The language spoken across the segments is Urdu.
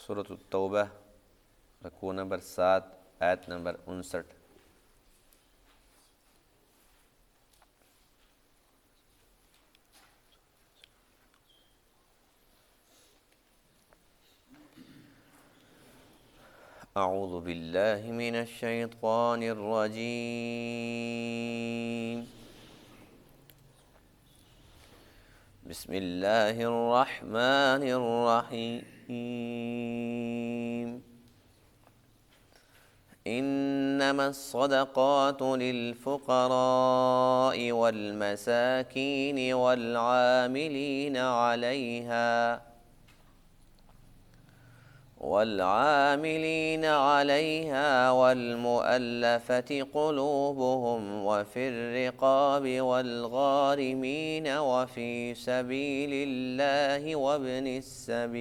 سورۃ التوبہ رکوع نمبر 7 آیت نمبر 59۔ اعوذ باللہ من الشیطان الرجیم، بسم اللہ الرحمن الرحیم۔ انما الصدقات للفقراء والمساکین والعاملین علیها والمؤلفة قلوبهم وفي الرقاب والغارمين وفي سبيل الله وابن السبيل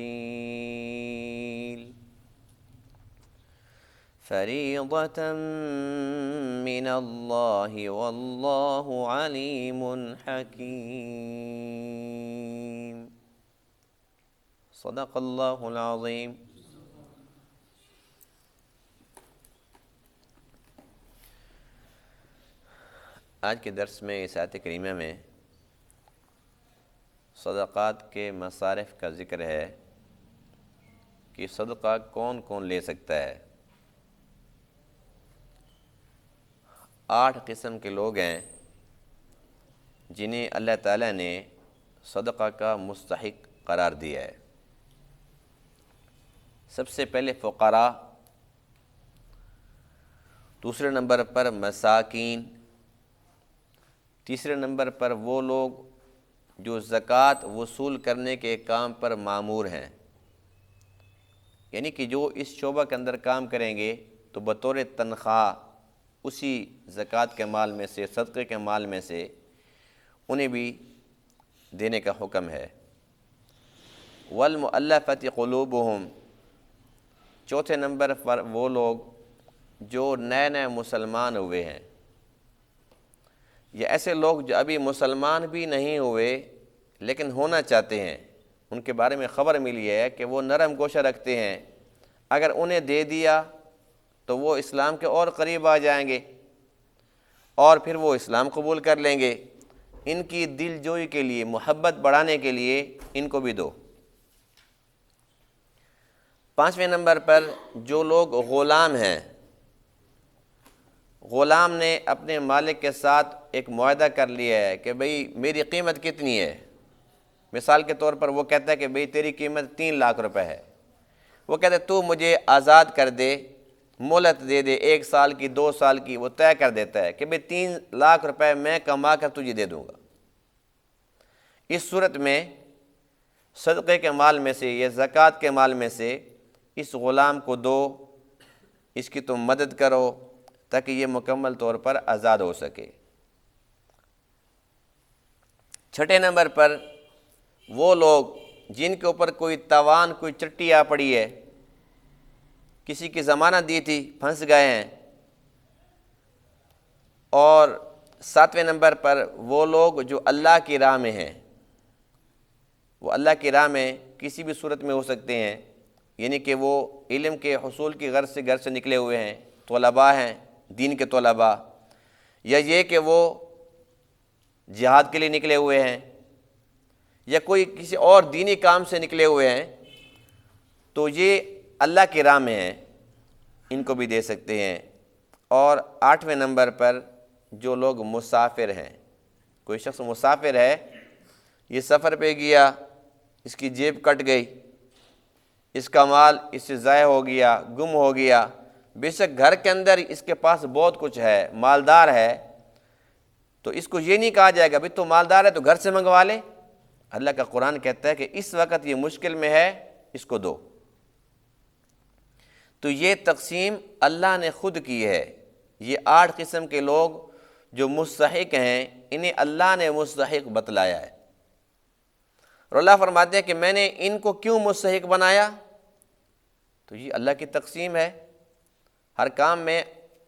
فريضة من الله والله عليم حكيم۔ صدق اللہ العظیم۔ آج کے درس میں اس آیت کریمہ میں صدقات کے مصارف کا ذکر ہے کہ صدقہ کون کون لے سکتا ہے۔ 8 قسم کے لوگ ہیں جنہیں اللہ تعالیٰ نے صدقہ کا مستحق قرار دیا ہے۔ سب سے پہلے فقراء، دوسرے نمبر پر مساکین، تیسرے نمبر پر وہ لوگ جو زکوٰۃ وصول کرنے کے کام پر مامور ہیں، یعنی کہ جو اس شعبہ کے اندر کام کریں گے تو بطور تنخواہ اسی زکوٰۃ کے مال میں سے، صدقے کے مال میں سے انہیں بھی دینے کا حکم ہے۔ والمؤلفۃ قلوبہم، چوتھے نمبر پر وہ لوگ جو نئے مسلمان ہوئے ہیں، یا ایسے لوگ جو ابھی مسلمان بھی نہیں ہوئے لیکن ہونا چاہتے ہیں، ان کے بارے میں خبر ملی ہے کہ وہ نرم گوشہ رکھتے ہیں، اگر انہیں دے دیا تو وہ اسلام کے اور قریب آ جائیں گے اور پھر وہ اسلام قبول کر لیں گے۔ ان کی دل جوئی کے لیے، محبت بڑھانے کے لیے ان کو بھی دو۔ 5ویں نمبر پر جو لوگ غلام ہیں، غلام نے اپنے مالک کے ساتھ ایک معاہدہ کر لیا ہے کہ بھئی میری قیمت کتنی ہے۔ مثال کے طور پر وہ کہتا ہے کہ بھئی تیری قیمت 3 لاکھ روپے ہے، وہ کہتا ہے تو مجھے آزاد کر دے، مہلت دے دے 1 سال کی 2 سال کی، وہ طے کر دیتا ہے کہ بھئی 3 لاکھ روپے میں کما کر تجھے دے دوں گا۔ اس صورت میں صدقے کے مال میں سے یا زکوٰۃ کے مال میں سے اس غلام کو دو، اس کی تم مدد کرو تاکہ یہ مکمل طور پر آزاد ہو سکے۔ 6 نمبر پر وہ لوگ جن کے اوپر کوئی تاوان، کوئی چٹی آ پڑی ہے، کسی کی ضمانت دی تھی، پھنس گئے ہیں۔ اور 7ویں نمبر پر وہ لوگ جو اللہ کی راہ میں ہیں، وہ اللہ کی راہ میں کسی بھی صورت میں ہو سکتے ہیں، یعنی کہ وہ علم کے حصول کی غرض سے گھر سے نکلے ہوئے ہیں، طلباء ہیں، دین کے طلباء، یا یہ کہ وہ جہاد کے لیے نکلے ہوئے ہیں، یا کوئی کسی اور دینی کام سے نکلے ہوئے ہیں، تو یہ اللہ کی راہ میں ہیں، ان کو بھی دے سکتے ہیں۔ اور 8ویں نمبر پر جو لوگ مسافر ہیں، کوئی شخص مسافر ہے، یہ سفر پہ گیا، اس کی جیب کٹ گئی، اس کا مال اس سے ضائع ہو گیا، گم ہو گیا، بے شک گھر کے اندر اس کے پاس بہت کچھ ہے، مالدار ہے، تو اس کو یہ نہیں کہا جائے گا بھئی تو مالدار ہے تو گھر سے منگوا لے۔ اللہ کا قرآن کہتا ہے کہ اس وقت یہ مشکل میں ہے، اس کو دو۔ تو یہ تقسیم اللہ نے خود کی ہے۔ یہ 8 قسم کے لوگ جو مستحق ہیں، انہیں اللہ نے مستحق بتلایا ہے، اور اللہ فرماتے ہیں کہ میں نے ان کو کیوں مستحق بنایا؟ تو یہ اللہ کی تقسیم ہے۔ ہر کام میں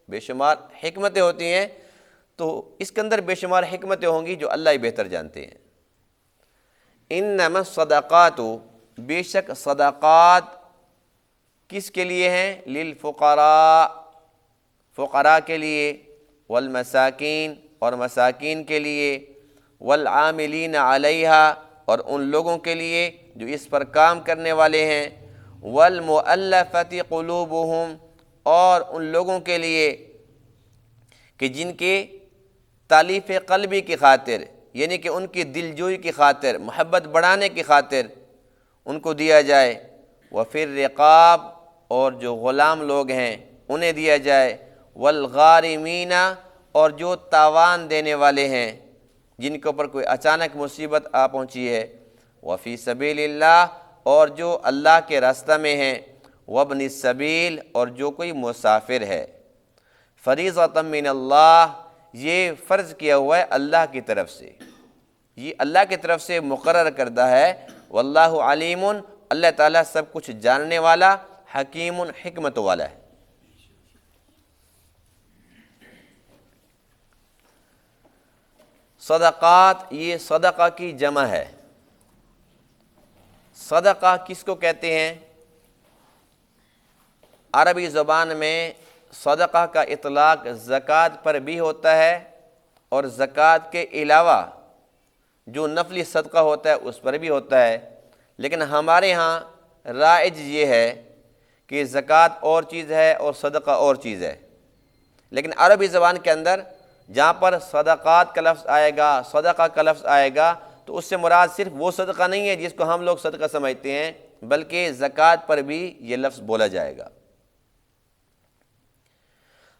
بے شمار حکمتیں ہوتی ہیں، تو اس کے اندر بے شمار حکمتیں ہوں گی جو اللہ ہی بہتر جانتے ہیں۔ انما الصدقات، بے شک صدقات کس کے لیے ہیں؟ للفقراء، فقراء کے لیے، والمساکین، اور مساکین کے لیے، والعاملین علیہا، اور ان لوگوں کے لیے جو اس پر کام کرنے والے ہیں، والمؤلفۃ قلوبہم، اور ان لوگوں کے لیے کہ جن کے تالیف قلبی کی خاطر، یعنی کہ ان کی دل جوئی کی خاطر، محبت بڑھانے کی خاطر ان کو دیا جائے، وفی الرقاب، اور جو غلام لوگ ہیں انہیں دیا جائے، والغارمین، اور جو تاوان دینے والے ہیں جن کے اوپر کوئی اچانک مصیبت آ پہنچی ہے، وفی سبیل اللہ، اور جو اللہ کے راستہ میں ہیں، وابن السبیل، اور جو کوئی مسافر ہے۔ فریضۃ من اللہ، یہ فرض کیا ہوا ہے اللہ کی طرف سے، یہ اللہ کی طرف سے مقرر کردہ ہے۔ واللہ علیم، اللہ تعالیٰ سب کچھ جاننے والا، حکیم، حکمت والا ہے۔ صدقات، یہ صدقہ کی جمع ہے۔ صدقہ کس کو کہتے ہیں؟ عربی زبان میں صدقہ کا اطلاق زکوٰۃ پر بھی ہوتا ہے، اور زکوٰۃ کے علاوہ جو نفلی صدقہ ہوتا ہے اس پر بھی ہوتا ہے، لیکن ہمارے ہاں رائج یہ ہے کہ زکوٰۃ اور چیز ہے اور صدقہ اور چیز ہے، لیکن عربی زبان کے اندر جہاں پر صدقات کا لفظ آئے گا، صدقہ کا لفظ آئے گا، تو اس سے مراد صرف وہ صدقہ نہیں ہے جس کو ہم لوگ صدقہ سمجھتے ہیں، بلکہ زکوٰۃ پر بھی یہ لفظ بولا جائے گا۔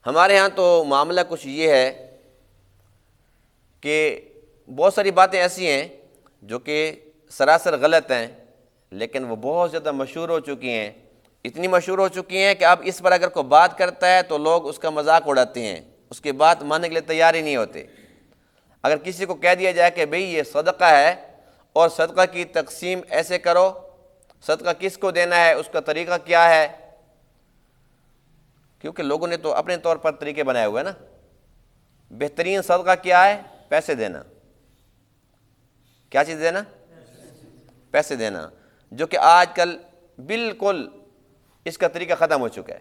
ہمارے ہاں تو معاملہ کچھ یہ ہے کہ بہت ساری باتیں ایسی ہیں جو کہ سراسر غلط ہیں، لیکن وہ بہت زیادہ مشہور ہو چکی ہیں، اتنی مشہور ہو چکی ہیں کہ اب اس پر اگر کوئی بات کرتا ہے تو لوگ اس کا مذاق اڑاتے ہیں، اس کی بات ماننے کے لیے تیار ہی نہیں ہوتے۔ اگر کسی کو کہہ دیا جائے کہ بھئی یہ صدقہ ہے اور صدقہ کی تقسیم ایسے کرو، صدقہ کس کو دینا ہے، اس کا طریقہ کیا ہے، کیونکہ لوگوں نے تو اپنے طور پر طریقے بنائے ہوئے ہیں نا۔ بہترین صدقہ کیا ہے؟ پیسے دینا۔ کیا چیز دینا؟ پیسے دینا، جو کہ آج کل بالکل اس کا طریقہ ختم ہو چکا ہے۔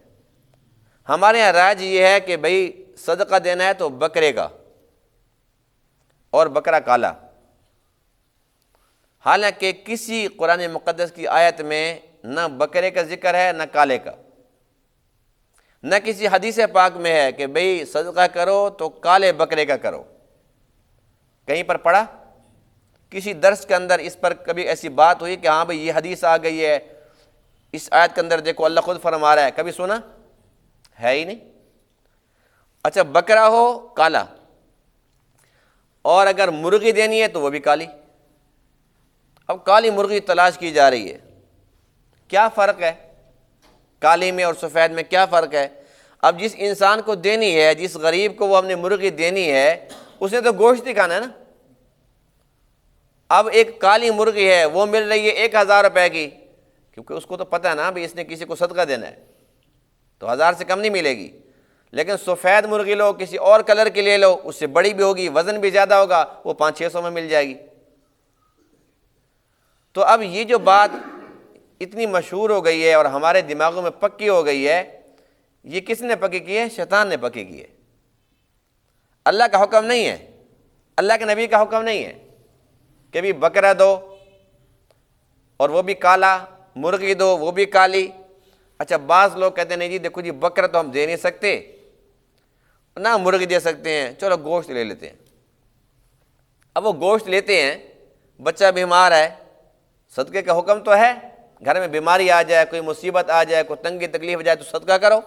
ہمارے یہاں رائج یہ ہے کہ بھئی صدقہ دینا ہے تو بکرے کا، اور بکرا کالا، حالانکہ کسی قرآن مقدس کی آیت میں نہ بکرے کا ذکر ہے نہ کالے کا، نہ کسی حدیث پاک میں ہے کہ بھئی صدقہ کرو تو کالے بکرے کا کرو۔ کہیں پر پڑھا؟ کسی درس کے اندر اس پر کبھی ایسی بات ہوئی کہ ہاں بھئی یہ حدیث آ گئی ہے، اس آیت کے اندر دیکھو اللہ خود فرما رہا ہے، کبھی سنا ہے ہی نہیں۔ اچھا، بکرا ہو کالا، اور اگر مرغی دینی ہے تو وہ بھی کالی۔ اب کالی مرغی تلاش کی جا رہی ہے، کیا فرق ہے کالی میں اور سفید میں؟ کیا فرق ہے؟ اب جس انسان کو دینی ہے، جس غریب کو وہ ہم نے مرغی دینی ہے، اس نے تو گوشت ہی کھانا ہے نا۔ اب ایک کالی مرغی ہے، وہ مل رہی ہے 1000 روپے کی، کیونکہ اس کو تو پتہ ہے نا بھئی اس نے کسی کو صدقہ دینا ہے، تو 1000 سے کم نہیں ملے گی۔ لیکن سفید مرغی لو، کسی اور کلر کی لے لو، اس سے بڑی بھی ہوگی، وزن بھی زیادہ ہوگا، وہ 500-600 میں مل جائے گی۔ تو اب یہ جو بات اتنی مشہور ہو گئی ہے اور ہمارے دماغوں میں پکی ہو گئی ہے، یہ کس نے پکی کی ہے؟ شیطان نے پکی کی ہے۔ اللہ کا حکم نہیں ہے، اللہ کے نبی کا حکم نہیں ہے کہ بھی بکرا دو اور وہ بھی کالا، مرغی دو وہ بھی کالی۔ اچھا، بعض لوگ کہتے ہیں نہیں جی دیکھو جی بکرا تو ہم دے نہیں سکتے، نہ مرغی دے سکتے ہیں، چلو گوشت لے لیتے ہیں۔ اب وہ گوشت لیتے ہیں، بچہ بیمار ہے، صدقے کا حکم تو ہے، گھر میں بیماری آ جائے، کوئی مصیبت آ جائے، کوئی تنگی تکلیف ہو جائے تو صدقہ کرو۔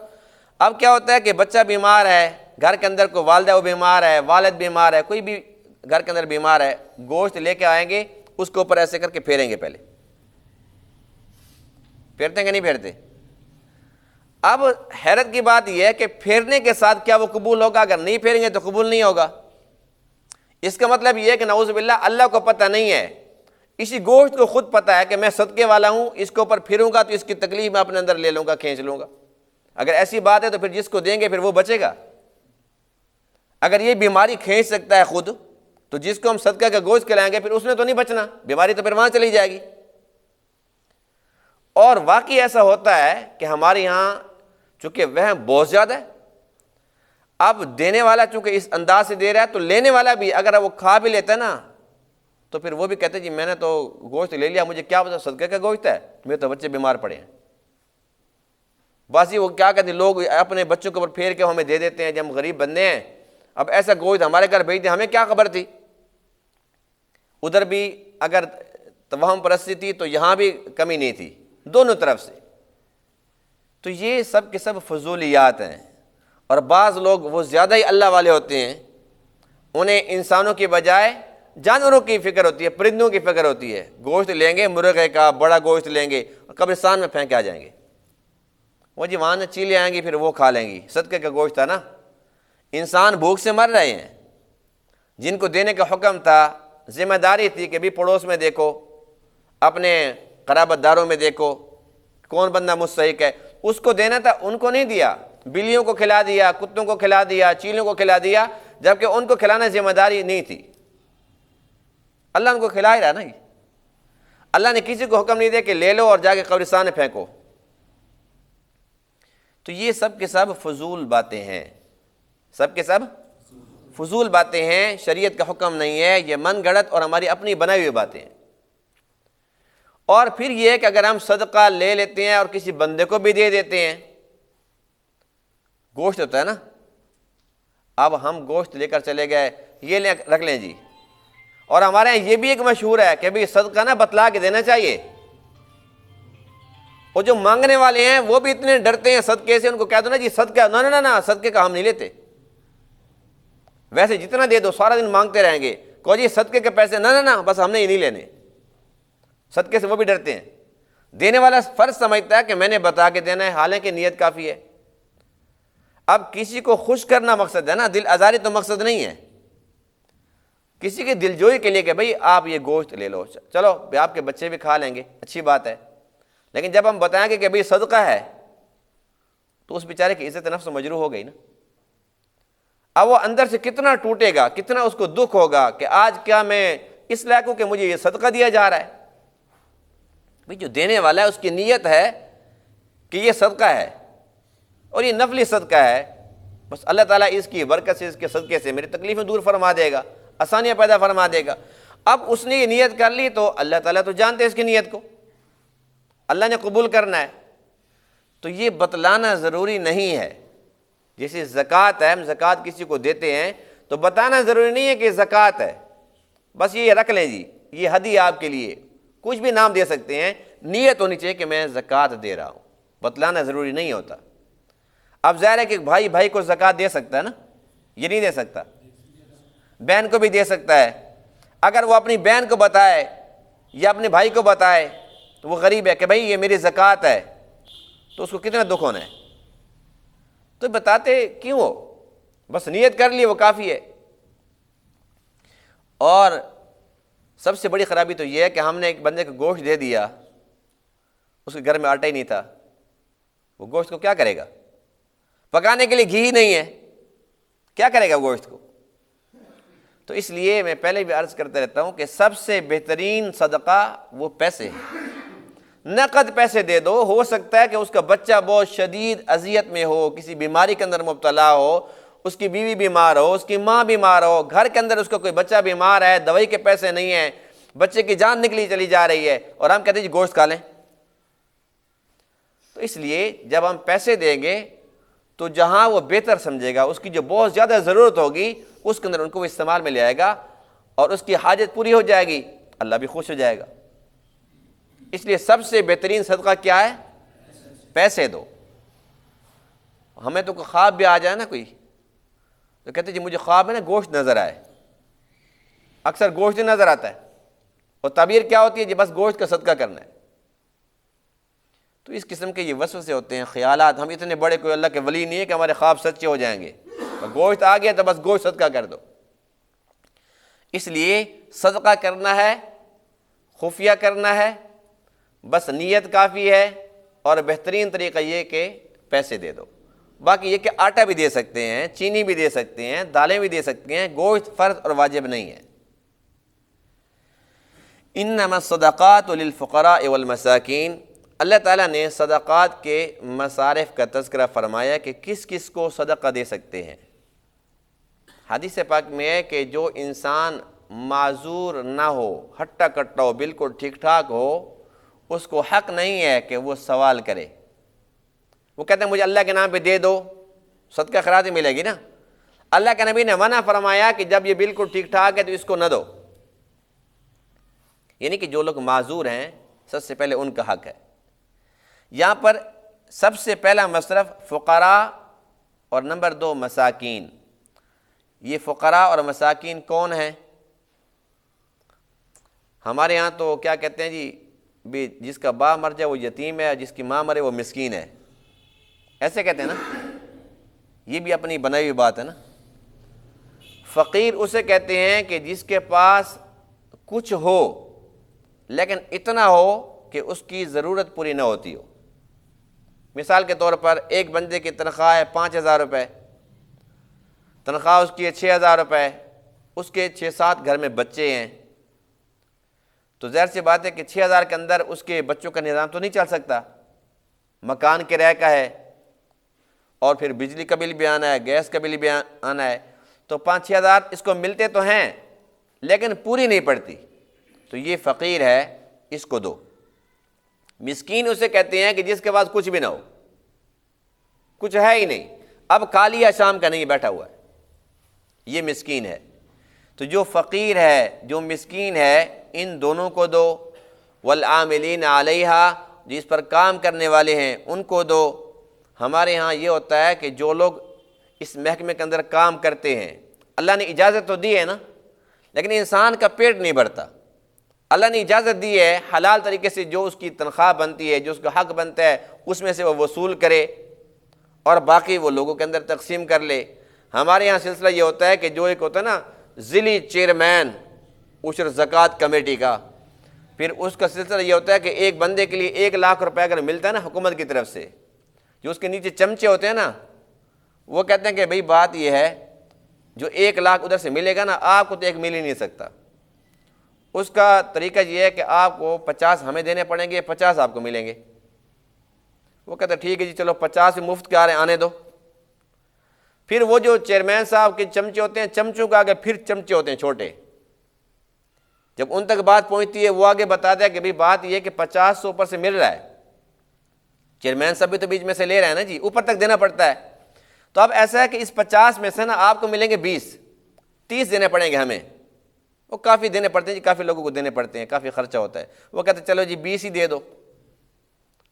اب کیا ہوتا ہے کہ بچہ بیمار ہے، گھر کے اندر کوئی والدہ وہ بیمار ہے، والد بیمار ہے، کوئی بھی گھر کے اندر بیمار ہے، گوشت لے کے آئیں گے، اس کے اوپر ایسے کر کے پھیریں گے، پہلے پھیرتے ہیں کہ نہیں پھیرتے؟ اب حیرت کی بات یہ ہے کہ پھیرنے کے ساتھ کیا وہ قبول ہوگا؟ اگر نہیں پھیریں گے تو قبول نہیں ہوگا۔ اس کا مطلب یہ ہے کہ نعوذ باللہ اللہ کو پتہ نہیں ہے، اسی گوشت کو خود پتہ ہے کہ میں صدقے والا ہوں، اس کے اوپر پھروں گا تو اس کی تکلیف میں اپنے اندر لے لوں گا، کھینچ لوں گا۔ اگر ایسی بات ہے تو پھر جس کو دیں گے پھر وہ بچے گا۔ اگر یہ بیماری کھینچ سکتا ہے خود، تو جس کو ہم صدقہ کا گوشت کھلائیں گے پھر اس نے تو نہیں بچنا، بیماری تو پھر وہاں چلی جائے گی۔ اور واقعی ایسا ہوتا ہے کہ ہمارے یہاں چونکہ وہم بہت زیادہ ہے، اب دینے والا چونکہ اس انداز سے دے رہا ہے تو لینے والا بھی اگر وہ کھا بھی لیتا ہے نا تو پھر وہ بھی کہتے ہیں جی میں نے تو گوشت لے لیا، مجھے کیا پتا صدقے کا گوشت ہے، میرے تو بچے بیمار پڑے ہیں۔ باسی وہ کیا کہتے ہیں، لوگ اپنے بچوں کے اوپر پھیر کے ہمیں دے دیتے ہیں، جب ہم غریب بندے ہیں، اب ایسا گوشت ہمارے گھر بھیج دیں، ہمیں کیا خبر تھی۔ ادھر بھی اگر توہم پرستی تھی تو یہاں بھی کمی نہیں تھی، دونوں طرف سے۔ تو یہ سب کے سب فضولیات ہیں، اور بعض لوگ وہ زیادہ ہی اللہ والے ہوتے ہیں، انہیں انسانوں کی بجائے جانوروں کی فکر ہوتی ہے، پرندوں کی فکر ہوتی ہے۔ گوشت لیں گے مرغے کا، بڑا گوشت لیں گے اور قبرستان میں پھینک کے آ جائیں گے، وہ جی وہاں چیلیں آئیں گی پھر وہ کھا لیں گی، صدقے کا گوشت تھا نا۔ انسان بھوک سے مر رہے ہیں، جن کو دینے کا حکم تھا، ذمہ داری تھی کہ بھی پڑوس میں دیکھو، اپنے قرابت داروں میں دیکھو کون بندہ مستحق ہے، اس کو دینا تھا، ان کو نہیں دیا، بلیوں کو کھلا دیا، کتوں کو کھلا دیا، چیلوں کو کھلا دیا، جبکہ ان کو کھلانا ذمہ داری نہیں تھی۔ اللہ ان کو کھلا ہی رہا نا، اللہ نے کسی کو حکم نہیں دیا کہ لے لو اور جا کے قبرستان میں پھینکو۔ تو یہ سب کے سب فضول باتیں ہیں، سب کے سب فضول باتیں ہیں، شریعت کا حکم نہیں ہے، یہ من گھڑت اور ہماری اپنی بنائی ہوئی باتیں ہیں۔ اور پھر یہ کہ اگر ہم صدقہ لے لیتے ہیں اور کسی بندے کو بھی دے دیتے ہیں، گوشت ہوتا ہے نا، اب ہم گوشت لے کر چلے گئے، یہ لے رکھ لیں جی، اور ہمارے یہاں یہ بھی ایک مشہور ہے کہ بھئی صدقہ نا بتلا کے دینا چاہیے، اور جو مانگنے والے ہیں وہ بھی اتنے ڈرتے ہیں صدقے سے، ان کو کہہ دو نا جی صدقہ، نہ صدقے کا ہم نہیں لیتے، ویسے جتنا دے دو، سارا دن مانگتے رہیں گے، کہو جی صدقے کے پیسے، نہ بس ہم نے یہ نہیں لینے۔ صدقے سے وہ بھی ڈرتے ہیں، دینے والا فرض سمجھتا ہے کہ میں نے بتا کے دینا ہے، حالانکہ نیت کافی ہے۔ اب کسی کو خوش کرنا مقصد ہے نا، دل آزاری تو مقصد نہیں ہے، کسی کی دل جوئی کے لیے کہ بھئی آپ یہ گوشت لے لو، چلو آپ کے بچے بھی کھا لیں گے، اچھی بات ہے، لیکن جب ہم بتائیں گے کہ بھئی صدقہ ہے تو اس بیچارے کی عزت نفس مجروح ہو گئی نا۔ اب وہ اندر سے کتنا ٹوٹے گا، کتنا اس کو دکھ ہوگا کہ آج کیا میں اس لائق ہوں کہ مجھے یہ صدقہ دیا جا رہا ہے۔ بھئی جو دینے والا ہے اس کی نیت ہے کہ یہ صدقہ ہے اور یہ نفلی صدقہ ہے، بس اللہ تعالیٰ اس کی برکت سے، اس کے صدقے سے میری تکلیفیں دور فرما دے گا، آسانیاں پیدا فرما دے گا۔ اب اس نے یہ نیت کر لی تو اللہ تعالیٰ تو جانتے ہیں اس کی نیت کو، اللہ نے قبول کرنا ہے، تو یہ بتلانا ضروری نہیں ہے۔ جیسے زکوٰۃ ہے، ہم زکوٰۃ کسی کو دیتے ہیں تو بتانا ضروری نہیں ہے کہ زکوٰۃ ہے، بس یہ رکھ لیں جی یہ ہدیہ آپ کے لیے، کچھ بھی نام دے سکتے ہیں، نیت ہونی چاہیے کہ میں زکوٰۃ دے رہا ہوں، بتلانا ضروری نہیں ہوتا۔ اب ظاہر ہے کہ بھائی بھائی کو زکوٰۃ دے سکتا ہے نا، یہ نہیں دے سکتا، بہن کو بھی دے سکتا ہے۔ اگر وہ اپنی بہن کو بتائے یا اپنے بھائی کو بتائے تو وہ غریب ہے کہ بھائی یہ میری زکوٰۃ ہے، تو اس کو کتنا دکھ ہونا ہے، تو بتاتے کیوں ہو، بس نیت کر لی وہ کافی ہے۔ اور سب سے بڑی خرابی تو یہ ہے کہ ہم نے ایک بندے کو گوشت دے دیا، اس کے گھر میں آٹا ہی نہیں تھا، وہ گوشت کو کیا کرے گا، پکانے کے لیے گھی ہی نہیں ہے، کیا کرے گا گوشت کو۔ تو اس لیے میں پہلے بھی عرض کرتا رہتا ہوں کہ سب سے بہترین صدقہ وہ پیسے ہیں، نقد پیسے دے دو۔ ہو سکتا ہے کہ اس کا بچہ بہت شدید اذیت میں ہو، کسی بیماری کے اندر مبتلا ہو، اس کی بیوی بیمار ہو، اس کی ماں بیمار ہو، گھر کے اندر اس کا کوئی بچہ بیمار ہے، دوائی کے پیسے نہیں ہیں، بچے کی جان نکلی چلی جا رہی ہے، اور ہم کہتے ہیں جی گوشت کھا لیں۔ تو اس لیے جب ہم پیسے دیں گے تو جہاں وہ بہتر سمجھے گا، اس کی جو بہت زیادہ ضرورت ہوگی اس کے اندر ان کو وہ استعمال میں لے آئے گا، اور اس کی حاجت پوری ہو جائے گی، اللہ بھی خوش ہو جائے گا۔ اس لیے سب سے بہترین صدقہ کیا ہے، پیسے دو۔ ہمیں تو خواب بھی آ جائے نا کوئی تو کہتے جی مجھے خواب میں نا گوشت نظر آئے، اکثر گوشت نظر آتا ہے، اور تعبیر کیا ہوتی ہے جی بس گوشت کا صدقہ کرنا ہے۔ تو اس قسم کے یہ وسوسے ہوتے ہیں، خیالات۔ ہم اتنے بڑے کوئی اللہ کے ولی نہیں ہے کہ ہمارے خواب سچے ہو جائیں گے، گوشت آ گیا تو بس گوشت صدقہ کر دو۔ اس لیے صدقہ کرنا ہے، خفیہ کرنا ہے، بس نیت کافی ہے، اور بہترین طریقہ یہ کہ پیسے دے دو۔ باقی یہ کہ آٹا بھی دے سکتے ہیں، چینی بھی دے سکتے ہیں، دالیں بھی دے سکتے ہیں، گوشت فرض اور واجب نہیں ہے۔ انما الصدقات للفقراء والمساکین، اللہ تعالیٰ نے صدقات کے مصارف کا تذکرہ فرمایا کہ کس کس کو صدقہ دے سکتے ہیں۔ حدیث پاک میں ہے کہ جو انسان معذور نہ ہو، ہٹا کٹا ہو، بالکل ٹھیک ٹھاک ہو، اس کو حق نہیں ہے کہ وہ سوال کرے۔ وہ کہتے ہیں مجھے اللہ کے نام پہ دے دو، صدقہ خیرات ملے گی نا۔ اللہ کے نبی نے منع فرمایا کہ جب یہ بالکل ٹھیک ٹھاک ہے تو اس کو نہ دو، یعنی کہ جو لوگ معذور ہیں سب سے پہلے ان کا حق ہے۔ یہاں پر سب سے پہلا مصرف فقراء اور نمبر 2 مساکین۔ یہ فقراء اور مساکین کون ہیں؟ ہمارے ہاں تو کیا کہتے ہیں جی، جس کا باپ مر جائے وہ یتیم ہے، جس کی ماں مرے وہ مسکین ہے، ایسے کہتے ہیں نا۔ یہ بھی اپنی بنائی ہوئی بات ہے نا۔ فقیر اسے کہتے ہیں کہ جس کے پاس کچھ ہو لیکن اتنا ہو کہ اس کی ضرورت پوری نہ ہوتی ہو۔ مثال کے طور پر ایک بندے کی تنخواہ ہے 5,000 روپے، تنخواہ اس کی ہے 6,000 روپے، اس کے 6-7 گھر میں بچے ہیں، تو ظاہر سی بات ہے کہ 6,000 کے اندر اس کے بچوں کا نظام تو نہیں چل سکتا، مکان کرایہ کا ہے، اور پھر بجلی کا بل بھی آنا ہے، گیس کا بل بھی آنا ہے، تو 5-6 ہزار اس کو ملتے تو ہیں لیکن پوری نہیں پڑتی، تو یہ فقیر ہے، اس کو دو۔ مسکین اسے کہتے ہیں کہ جس کے پاس کچھ بھی نہ ہو، کچھ ہے ہی نہیں، اب کھا لیا شام کا نہیں، بیٹھا ہوا ہے، یہ مسکین ہے۔ تو جو فقیر ہے، جو مسکین ہے، ان دونوں کو دو۔ والعاملین علیہا، جس پر کام کرنے والے ہیں ان کو دو۔ ہمارے ہاں یہ ہوتا ہے کہ جو لوگ اس محکمے کے اندر کام کرتے ہیں، اللہ نے اجازت تو دی ہے نا، لیکن انسان کا پیٹ نہیں بھرتا۔ اللہ نے اجازت دی ہے حلال طریقے سے جو اس کی تنخواہ بنتی ہے، جو اس کا حق بنتا ہے، اس میں سے وہ وصول کرے اور باقی وہ لوگوں کے اندر تقسیم کر لے۔ ہمارے یہاں سلسلہ یہ ہوتا ہے کہ جو ایک ہوتا ہے نا ضلعی چیئرمین عشر زکوٰۃ کمیٹی کا، پھر اس کا سلسلہ یہ ہوتا ہے کہ ایک بندے کے لیے 1,00,000 روپے اگر ملتا ہے نا حکومت کی طرف سے، جو اس کے نیچے چمچے ہوتے ہیں نا، وہ کہتے ہیں کہ بھئی بات یہ ہے جو 1,00,000 ادھر سے ملے گا نا، آپ کو تو 1 مل ہی نہیں سکتا۔ اس کا طریقہ یہ ہے کہ آپ کو 50 ہمیں دینے پڑیں گے، 50 آپ کو ملیں گے۔ وہ کہتے ہیں ٹھیک ہے جی چلو 50 مفت کے آ رہے ہیں، آنے دو۔ پھر وہ جو چیئرمین صاحب کے چمچے ہوتے ہیں، چمچوں کے آگے پھر چمچے ہوتے ہیں چھوٹے، جب ان تک بات پہنچتی ہے وہ آگے بتاتا ہے کہ بھئی بات یہ ہے کہ 50 اوپر سے مل رہا ہے، چیئرمین صاحب بھی تو بیچ میں سے لے رہے ہیں نا جی، اوپر تک دینا پڑتا ہے۔ تو اب ایسا ہے کہ اس 50 میں سے نا آپ کو ملیں گے 20-30 دینے پڑیں گے ہمیں۔ وہ کافی دینے پڑتے ہیں جی، کافی لوگوں کو دینے پڑتے ہیں، کافی خرچہ ہوتا ہے۔ وہ کہتے ہیں چلو جی 20 ہی دے دو،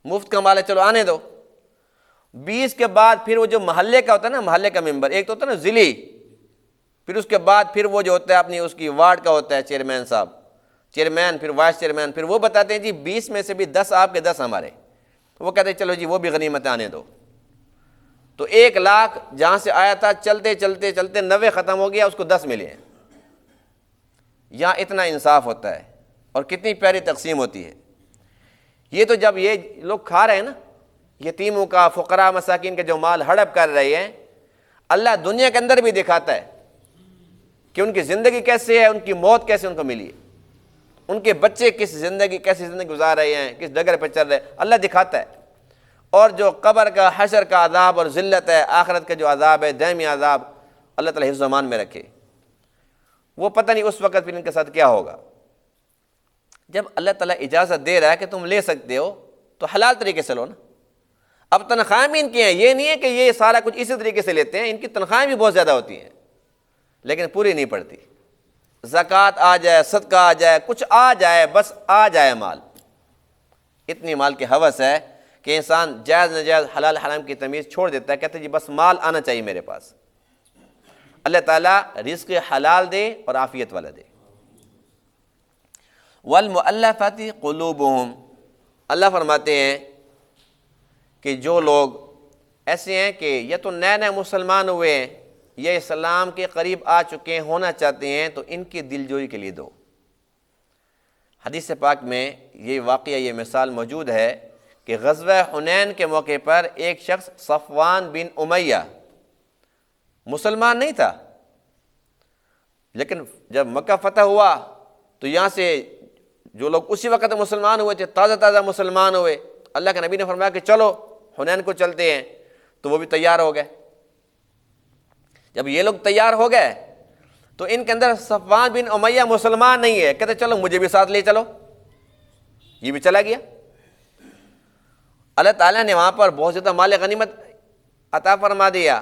مفت کا مال ہے، چلو آنے دو۔ 20 کے بعد پھر وہ جو محلے کا ہوتا ہے نا، محلے کا ممبر، ایک تو ہوتا ہے نا ضلعی، پھر اس کے بعد پھر وہ جو ہوتا ہے اپنی اس کی وارڈ کا ہوتا ہے چیئرمین صاحب، چیئرمین، پھر وائس چیئرمین، پھر وہ بتاتے ہیں جی 20 میں سے بھی 10 آپ کے 10 ہمارے۔ وہ کہتے ہیں چلو جی وہ بھی غنیمت آنے دو۔ تو 1,00,000 جہاں سے آیا تھا، چلتے چلتے چلتے 90 ختم ہو گیا، اس کو 10 ملے ہیں۔ یہاں اتنا انصاف ہوتا ہے اور کتنی پیاری تقسیم ہوتی ہے۔ یہ تو جب یہ لوگ کھا رہے ہیں نا، یتیموں کا، فقراء مساکین کا جو مال ہڑپ کر رہے ہیں، اللہ دنیا کے اندر بھی دکھاتا ہے کہ ان کی زندگی کیسے ہے، ان کی موت کیسے ان کو ملی ہے، ان کے بچے کیسی زندگی گزار رہے ہیں، کس ڈگر پہ چل رہے ہیں، اللہ دکھاتا ہے۔ اور جو قبر کا، حشر کا عذاب اور ذلت ہے، آخرت کا جو عذاب ہے، دائمی عذاب، اللہ تعالیٰ حفظ و امان میں رکھے۔ وہ پتہ نہیں اس وقت پھر ان کے ساتھ کیا ہوگا۔ جب اللہ تعالیٰ اجازت دے رہا ہے کہ تم لے سکتے ہو تو حلال طریقے سے لو نا۔ اب تنخواہیں بھی ان کی ہیں، یہ نہیں ہے کہ یہ سارا کچھ اسی طریقے سے لیتے ہیں، ان کی تنخواہیں بھی بہت زیادہ ہوتی ہیں لیکن پوری نہیں پڑتی۔ زکوٰۃ آ جائے، صدقہ آ جائے، کچھ آ جائے، بس آ جائے مال، اتنی مال کی ہوس ہے کہ انسان جائز ناجائز، حلال حرام کی تمیز چھوڑ دیتا ہے، کہتا ہے جی بس مال آنا چاہیے میرے پاس۔ اللہ تعالیٰ رزق حلال دے اور عافیت والا دے۔ والمؤلفۃ قلوبہم، اللہ فرماتے ہیں کہ جو لوگ ایسے ہیں کہ یا تو نئے نئے مسلمان ہوئے ہیں یا اسلام کے قریب آ چکے ہیں، ہونا چاہتے ہیں، تو ان کی دل جوئی کے لیے دو۔ حدیث پاک میں یہ واقعہ، یہ مثال موجود ہے کہ غزوہ حنین کے موقع پر ایک شخص صفوان بن امیہ مسلمان نہیں تھا، لیکن جب مکہ فتح ہوا تو یہاں سے جو لوگ اسی وقت مسلمان ہوئے تھے، تازہ تازہ مسلمان ہوئے، اللہ کے نبی نے فرمایا کہ چلو حنین کو چلتے ہیں، تو وہ بھی تیار ہو گئے۔ جب یہ لوگ تیار ہو گئے تو ان کے اندر صفوان بن امیہ مسلمان نہیں ہے، کہتے چلو مجھے بھی ساتھ لے چلو، یہ بھی چلا گیا۔ اللہ تعالیٰ نے وہاں پر بہت زیادہ مال غنیمت عطا فرما دیا،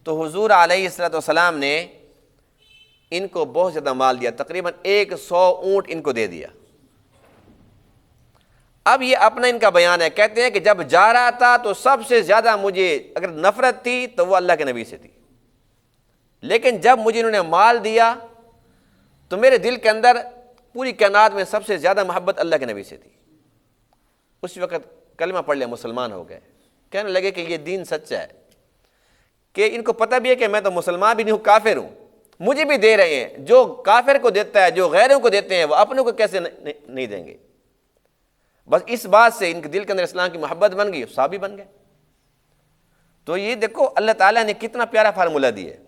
تو حضور علیہ الصلوۃ والسلام نے ان کو بہت زیادہ مال دیا، تقریباً 100 اونٹ ان کو دے دیا۔ اب یہ اپنا ان کا بیان ہے، کہتے ہیں کہ جب جا رہا تھا تو سب سے زیادہ مجھے اگر نفرت تھی تو وہ اللہ کے نبی سے تھی، لیکن جب مجھے انہوں نے مال دیا تو میرے دل کے اندر پوری کائنات میں سب سے زیادہ محبت اللہ کے نبی سے تھی۔ اس وقت کلمہ پڑھ لیا، مسلمان ہو گئے، کہنے لگے کہ یہ دین سچا ہے، کہ ان کو پتہ بھی ہے کہ میں تو مسلمان بھی نہیں ہوں، کافر ہوں، مجھے بھی دے رہے ہیں، جو کافر کو دیتا ہے، جو غیروں کو دیتے ہیں، وہ اپنوں کو کیسے نہیں دیں گے؟ بس اس بات سے ان کے دل کے اندر اسلام کی محبت بن گئی، صحابی بن گئے۔ تو یہ دیکھو اللہ تعالیٰ نے کتنا پیارا فارمولہ دیا ہے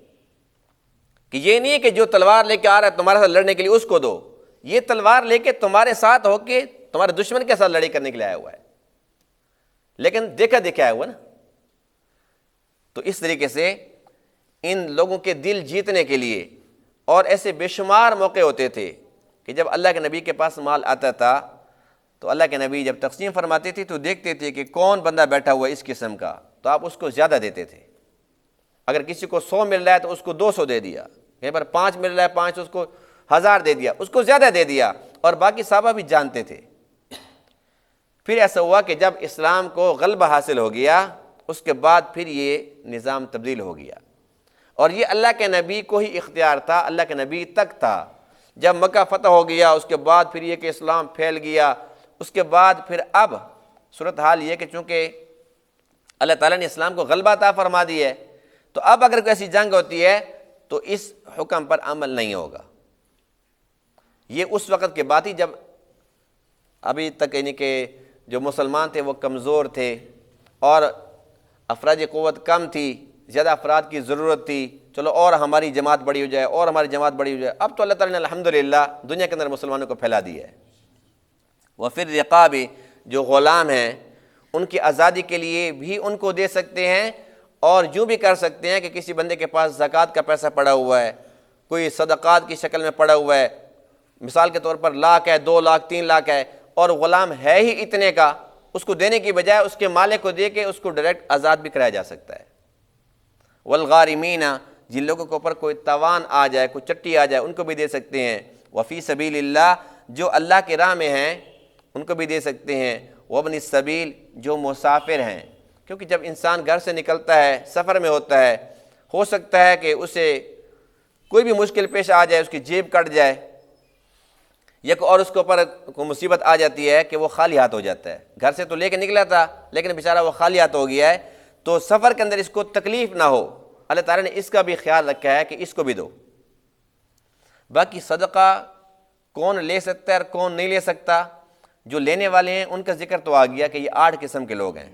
کہ یہ نہیں ہے کہ جو تلوار لے کے آ رہا ہے تمہارے ساتھ لڑنے کے لیے اس کو دو، یہ تلوار لے کے تمہارے ساتھ ہو کے تمہارے دشمن کے ساتھ لڑائی کرنے کے لیے آیا ہوا ہے، لیکن دیکھا آیا ہوا نا۔ تو اس طریقے سے ان لوگوں کے دل جیتنے کے لیے، اور ایسے بے شمار موقع ہوتے تھے کہ جب اللہ کے نبی کے پاس مال آتا تھا تو اللہ کے نبی جب تقسیم فرماتے تھے تو دیکھتے تھے کہ کون بندہ بیٹھا ہوا ہے اس قسم کا، تو آپ اس کو زیادہ دیتے تھے۔ اگر کسی کو 100 مل رہا ہے تو اس کو 200 دے دیا، کہیں پر 5 مل رہا ہے 5، اس کو 1000 دے دیا، اس کو زیادہ دے دیا، اور باقی صحابہ بھی جانتے تھے۔ پھر ایسا ہوا کہ جب اسلام کو غلبہ حاصل ہو گیا، اس کے بعد پھر یہ نظام تبدیل ہو گیا، اور یہ اللہ کے نبی کو ہی اختیار تھا، اللہ کے نبی تک تھا۔ جب مکہ فتح ہو گیا اس کے بعد پھر یہ کہ اسلام پھیل گیا، اس کے بعد پھر اب صورتحال یہ کہ چونکہ اللہ تعالیٰ نے اسلام کو غلبہ عطا فرما دی ہے، تو اب اگر کوئی ایسی جنگ ہوتی ہے تو اس حکم پر عمل نہیں ہوگا۔ یہ اس وقت کے بات ہی جب ابھی تک یعنی کہ جو مسلمان تھے وہ کمزور تھے اور افراج قوت کم تھی، زیادہ افراد کی ضرورت تھی، چلو اور ہماری جماعت بڑی ہو جائے، اور ہماری جماعت بڑی ہو جائے۔ اب تو اللہ تعالیٰ نے الحمدللہ دنیا کے اندر مسلمانوں کو پھیلا دی ہے۔ وفر رقاب، جو غلام ہیں ان کی آزادی کے لیے بھی ان کو دے سکتے ہیں، اور یوں بھی کر سکتے ہیں کہ کسی بندے کے پاس زکوٰۃ کا پیسہ پڑا ہوا ہے، کوئی صدقات کی شکل میں پڑا ہوا ہے، مثال کے طور پر 1 لاکھ ہے، 2 لاکھ، 3 لاکھ ہے، اور غلام ہے ہی اتنے کا، اس کو دینے کی بجائے اس کے مالک کو دے کے اس کو ڈائریکٹ آزاد بھی کرایا جا سکتا ہے۔ والغارمین، جن لوگوں کے اوپر کوئی تاوان آ جائے، کوئی چٹی آ جائے، ان کو بھی دے سکتے ہیں۔ وفی سبیل اللہ، جو اللہ کے راہ میں ہیں ان کو بھی دے سکتے ہیں۔ وابن السبیل، جو مسافر ہیں، کیونکہ جب انسان گھر سے نکلتا ہے، سفر میں ہوتا ہے، ہو سکتا ہے کہ اسے کوئی بھی مشکل پیش آ جائے، اس کی جیب کٹ جائے، یک اور اس کے اوپر کوئی مصیبت آ جاتی ہے کہ وہ خالی ہاتھ ہو جاتا ہے، گھر سے تو لے کے نکلا تھا لیکن بیچارہ وہ خالی ہاتھ ہو گیا ہے، تو سفر کے اندر اس کو تکلیف نہ ہو، اللہ تعالیٰ نے اس کا بھی خیال رکھا ہے کہ اس کو بھی دو۔ باقی صدقہ کون لے سکتا ہے اور کون نہیں لے سکتا، جو لینے والے ہیں ان کا ذکر تو آ گیا کہ یہ 8 قسم کے لوگ ہیں۔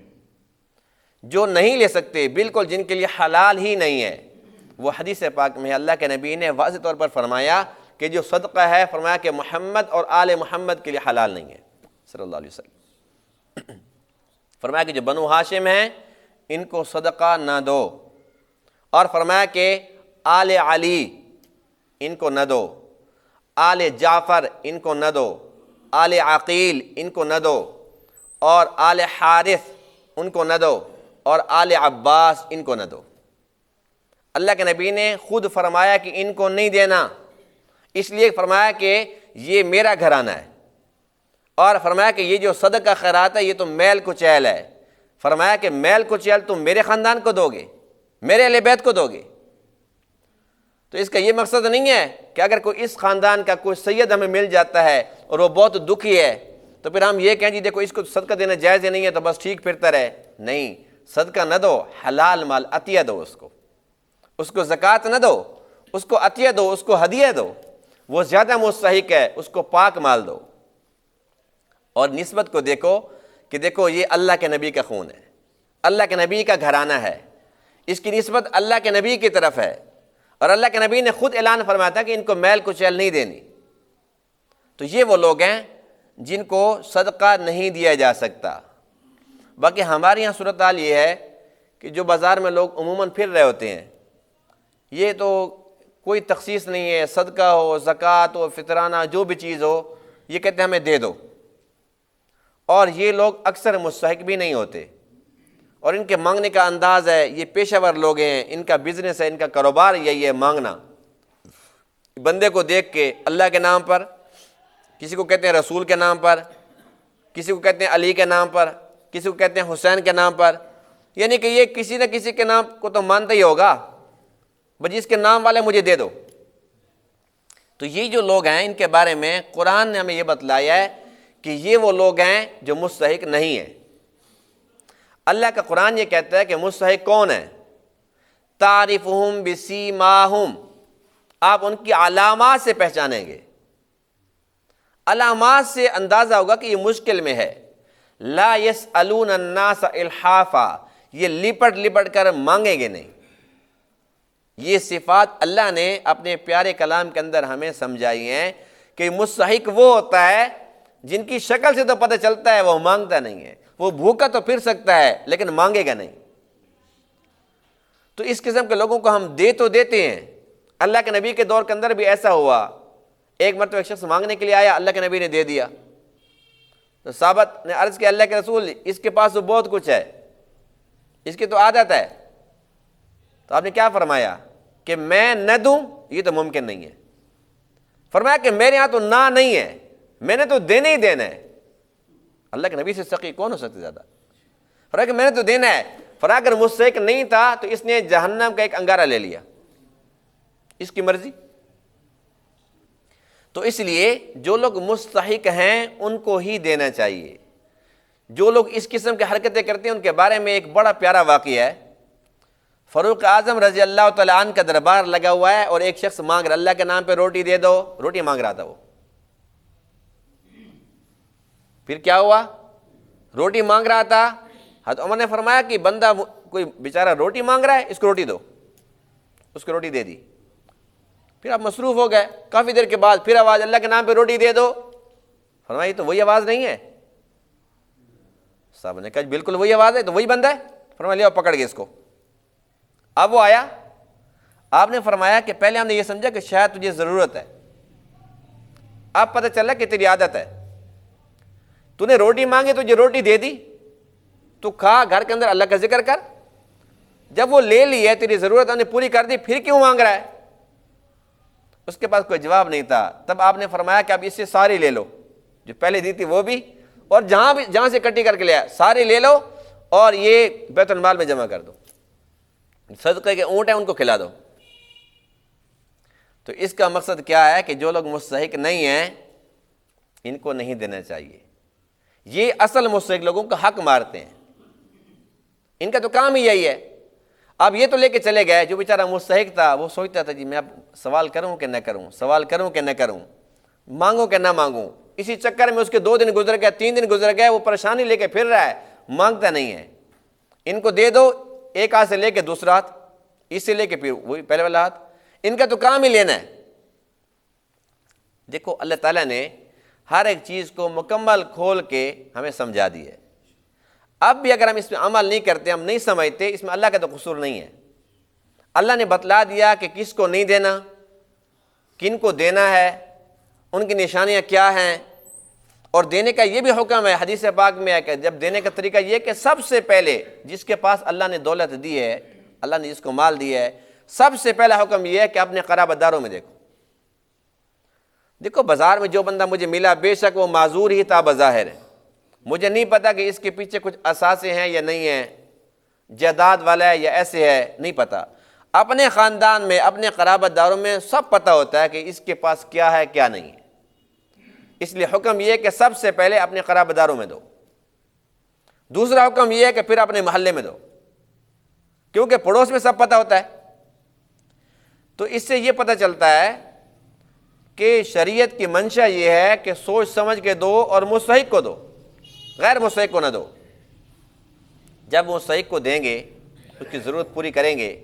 جو نہیں لے سکتے، بالکل جن کے لیے حلال ہی نہیں ہے، وہ حدیث پاک میں اللہ کے نبی نے واضح طور پر فرمایا کہ جو صدقہ ہے، فرمایا کہ محمد اور آل محمد کے لیے حلال نہیں ہے صلی اللہ علیہ وسلم۔ فرمایا کہ جو بنو ہاشم ہیں ان کو صدقہ نہ دو، اور فرمایا کہ آل علی ان کو نہ دو، آل جعفر ان کو نہ دو، آل عقیل ان کو نہ دو، اور آل حارث ان کو نہ دو، اور آل عباس ان کو نہ دو۔ اللہ کے نبی نے خود فرمایا کہ ان کو نہیں دینا، اس لیے فرمایا کہ یہ میرا گھرانہ ہے، اور فرمایا کہ یہ جو صدقہ خیرات ہے یہ تو میل کچیل ہے، فرمایا کہ میل کچیل تم میرے خاندان کو دو گے، میرے اہل بیت کو دو گے۔ تو اس کا یہ مقصد نہیں ہے کہ اگر کوئی اس خاندان کا کوئی سید ہمیں مل جاتا ہے اور وہ بہت دکھی ہے تو پھر ہم یہ کہیں جی دیکھو اس کو صدقہ دینا جائز نہیں ہے تو بس ٹھیک پھرتا رہے، نہیں، صدقہ نہ دو، حلال مال عطیہ دو، اس کو زکوٰۃ نہ دو، اس کو عطیہ دو، اس کو ہدیہ دو، وہ زیادہ مستحق ہے، اس کو پاک مال دو۔ اور نسبت کو دیکھو کہ دیکھو یہ اللہ کے نبی کا خون ہے، اللہ کے نبی کا گھرانہ ہے، اس کی نسبت اللہ کے نبی کی طرف ہے، اور اللہ کے نبی نے خود اعلان فرمایا تھا کہ ان کو میل کچیل نہیں دینی۔ تو یہ وہ لوگ ہیں جن کو صدقہ نہیں دیا جا سکتا، باقی ہمارے یہاں صورتحال یہ ہے کہ جو بازار میں لوگ عموماً پھر رہے ہوتے ہیں، یہ تو کوئی تخصیص نہیں ہے، صدقہ ہو، زکوٰۃ ہو، فطرانہ جو بھی چیز ہو، یہ کہتے ہیں ہمیں دے دو، اور یہ لوگ اکثر مستحق بھی نہیں ہوتے، اور ان کے مانگنے کا انداز ہے، یہ پیشہ ور لوگ ہیں، ان کا بزنس ہے، ان کا کاروبار یہی ہے مانگنا، بندے کو دیکھ کے اللہ کے نام پر، کسی کو کہتے ہیں رسول کے نام پر، کسی کو کہتے ہیں علی کے نام پر، کسی کو کہتے ہیں حسین کے نام پر، یعنی کہ یہ کسی نہ کسی کے نام کو تو مانتا ہی ہوگا، بس جس کے نام والے مجھے دے دو۔ تو یہ جو لوگ ہیں ان کے بارے میں قرآن نے ہمیں یہ بتلایا ہے کہ یہ وہ لوگ ہیں جو مستحق نہیں ہیں۔ اللہ کا قرآن یہ کہتا ہے کہ مستحق کون ہے؟ تعرفہم بسیماہم، آپ ان کی علامات سے پہچانیں گے، علامات سے اندازہ ہوگا کہ یہ مشکل میں ہے۔ لا یسألون الناس الحافا، یہ لپٹ لپٹ کر مانگیں گے نہیں۔ یہ صفات اللہ نے اپنے پیارے کلام کے اندر ہمیں سمجھائی ہیں کہ مستحق وہ ہوتا ہے جن کی شکل سے تو پتہ چلتا ہے وہ مانگتا نہیں ہے، وہ بھوکا تو پھر سکتا ہے لیکن مانگے گا نہیں۔ تو اس قسم کے لوگوں کو ہم دے تو دیتے ہیں۔ اللہ کے نبی کے دور کے اندر بھی ایسا ہوا، ایک مرتبہ ایک شخص مانگنے کے لیے آیا، اللہ کے نبی نے دے دیا، تو صحابہ نے عرض کیا اللہ کے رسول اس کے پاس تو بہت کچھ ہے، اس کی تو عادت ہے، تو آپ نے کیا فرمایا کہ میں نہ دوں یہ تو ممکن نہیں ہے، فرمایا کہ میرے ہاں تو نہ نہیں ہے، میں نے تو دینا ہی دینا ہے۔ اللہ کے نبی سے سخی کون ہو سکتے زیادہ؟ فرمایا کہ میں نے تو دینا ہے۔ فرمایا اگر مستحق نہیں تھا تو اس نے جہنم کا ایک انگارہ لے لیا، اس کی مرضی۔ تو اس لیے جو لوگ مستحق ہیں ان کو ہی دینا چاہیے۔ جو لوگ اس قسم کی حرکتیں کرتے ہیں ان کے بارے میں ایک بڑا پیارا واقعہ ہے۔ فاروق اعظم رضی اللہ تعالیٰ عنہ کا دربار لگا ہوا ہے اور ایک شخص مانگ رہا، اللہ کے نام پہ روٹی دے دو، روٹی مانگ رہا تھا وہ۔ پھر کیا ہوا؟ روٹی مانگ رہا تھا، حضرت عمر نے فرمایا کہ بندہ کوئی بیچارہ روٹی مانگ رہا ہے، اس کو روٹی دو، اس کو روٹی دے دی۔ پھر آپ مصروف ہو گئے، کافی دیر کے بعد پھر آواز، اللہ کے نام پہ روٹی دے دو۔ فرمایا یہ تو وہی آواز نہیں ہے۔ صاحب نے کہا بالکل وہی آواز ہے، تو وہی بندہ ہے۔ فرمایا لے آؤ پکڑ کے اس کو۔ اب وہ آیا، آپ نے فرمایا کہ پہلے ہم نے یہ سمجھا کہ شاید تجھے ضرورت ہے، اب پتہ چلا کہ تیری عادت ہے، تو نے روٹی مانگی تجھے روٹی دے دی، تو کھا، گھر کے اندر اللہ کا ذکر کر۔ جب وہ لے لی ہے، تیری ضرورت ہم نے پوری کر دی، پھر کیوں مانگ رہا ہے؟ اس کے پاس کوئی جواب نہیں تھا۔ تب آپ نے فرمایا کہ اب اس سے ساری لے لو، جو پہلے دی تھی وہ بھی، اور جہاں سے کٹی کر کے لے آیا ساری لے لو، اور یہ بیت المال میں جمع کر دو، صدقے کے اونٹ ہیں ان کو کھلا دو۔ تو اس کا مقصد کیا ہے کہ جو لوگ مستحق نہیں ہیں ان کو نہیں دینا چاہیے۔ یہ اصل مستحق لوگوں کا حق مارتے ہیں، ان کا تو کام ہی یہی ہے۔ اب یہ تو لے کے چلے گئے، جو بیچارہ مستحق تھا وہ سوچتا تھا جی میں اب سوال کروں کہ نہ کروں، سوال کروں کہ نہ کروں، مانگوں کہ نہ مانگوں، اسی چکر میں اس کے 2 دن گزر گئے، 3 دن گزر گئے، وہ پریشانی لے کے پھر رہا ہے، مانگتا نہیں ہے۔ ان کو دے دو، ایک ہاتھ سے لے کے دوسرا ہاتھ، اس سے لے کے پھر وہی پہلے والا ہاتھ، ان کا تو کام ہی لینا ہے۔ دیکھو اللہ تعالیٰ نے ہر ایک چیز کو مکمل کھول کے ہمیں سمجھا دی ہے۔ اب بھی اگر ہم اس پہ عمل نہیں کرتے، ہم نہیں سمجھتے، اس میں اللہ کا تو قصور نہیں ہے۔ اللہ نے بتلا دیا کہ کس کو نہیں دینا، کن کو دینا ہے، ان کی نشانیاں کیا ہیں، اور دینے کا یہ بھی حکم ہے، حدیث پاک میں ہے کہ جب دینے کا طریقہ یہ کہ سب سے پہلے جس کے پاس اللہ نے دولت دی ہے، اللہ نے جس کو مال دیا ہے، سب سے پہلا حکم یہ ہے کہ اپنے قرابت داروں میں دیکھو بازار میں جو بندہ مجھے ملا بے شک وہ معذور ہی تھا بظاہر ہے، مجھے نہیں پتا کہ اس کے پیچھے کچھ اثاثے ہیں یا نہیں ہیں، جائیداد والا ہے یا ایسے ہے، نہیں پتا۔ اپنے خاندان میں، اپنے قرابت داروں میں سب پتہ ہوتا ہے کہ اس کے پاس کیا ہے کیا نہیں ہے، اس لیے حکم یہ ہے کہ سب سے پہلے اپنے قرابت داروں میں دو۔ دوسرا حکم یہ ہے کہ پھر اپنے محلے میں دو، کیونکہ پڑوس میں سب پتہ ہوتا ہے۔ تو اس سے یہ پتہ چلتا ہے کہ شریعت کی منشا یہ ہے کہ سوچ سمجھ کے دو اور مستحق کو دو، غیر مستحق کو نہ دو۔ جب مستحق کو دیں گے، اس کی ضرورت پوری کریں گے،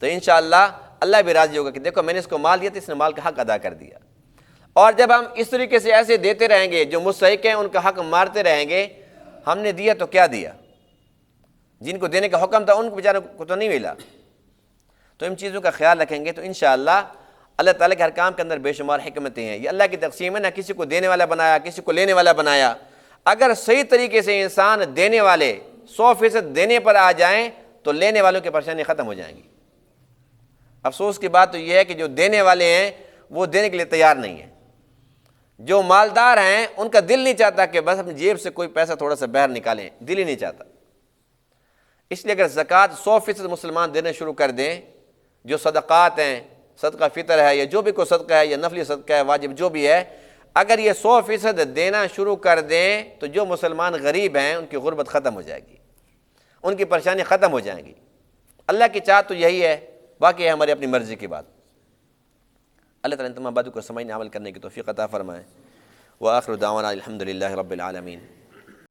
تو انشاءاللہ اللہ بھی راضی ہوگا کہ دیکھو میں نے اس کو مال دیا تو اس نے مال کا حق ادا کر دیا۔ اور جب ہم اس طریقے سے ایسے دیتے رہیں گے، جو مستحق ہیں ان کا حق مارتے رہیں گے، ہم نے دیا تو کیا دیا، جن کو دینے کا حکم تھا ان کو بیچاروں کو تو نہیں ملا۔ تو ان چیزوں کا خیال رکھیں گے تو انشاءاللہ اللہ تعالیٰ کے ہر کام کے اندر بے شمار حکمتیں ہیں۔ یہ اللہ کی تقسیم ہے، نہ کسی کو دینے والا بنایا کسی کو لینے والا بنایا۔ اگر صحیح طریقے سے انسان دینے والے 100% دینے پر آ جائیں تو لینے والوں کی پریشانی ختم ہو جائیں گی۔ افسوس کی بات تو یہ ہے کہ جو دینے والے ہیں وہ دینے کے لیے تیار نہیں ہیں۔ جو مالدار ہیں ان کا دل نہیں چاہتا کہ بس اپنی جیب سے کوئی پیسہ تھوڑا سا باہر نکالیں، دل ہی نہیں چاہتا۔ اس لیے اگر زکوٰۃ 100% مسلمان دینا شروع کر دیں، جو صدقات ہیں، صدقہ فطر ہے یا جو بھی کوئی صدقہ ہے یا نفلی صدقہ ہے، واجب جو بھی ہے، اگر یہ 100% دینا شروع کر دیں تو جو مسلمان غریب ہیں ان کی غربت ختم ہو جائے گی، ان کی پریشانی ختم ہو جائیں گی۔ اللہ کی چاہت تو یہی ہے، باقی ہے ہماری اپنی مرضی کی بات۔ اللہ تعالیٰ ان تمام باتوں کو سمجھنے عمل کرنے کی توفیق عطا فرمائے۔ وآخر دعوانا الحمد للہ رب العالمین۔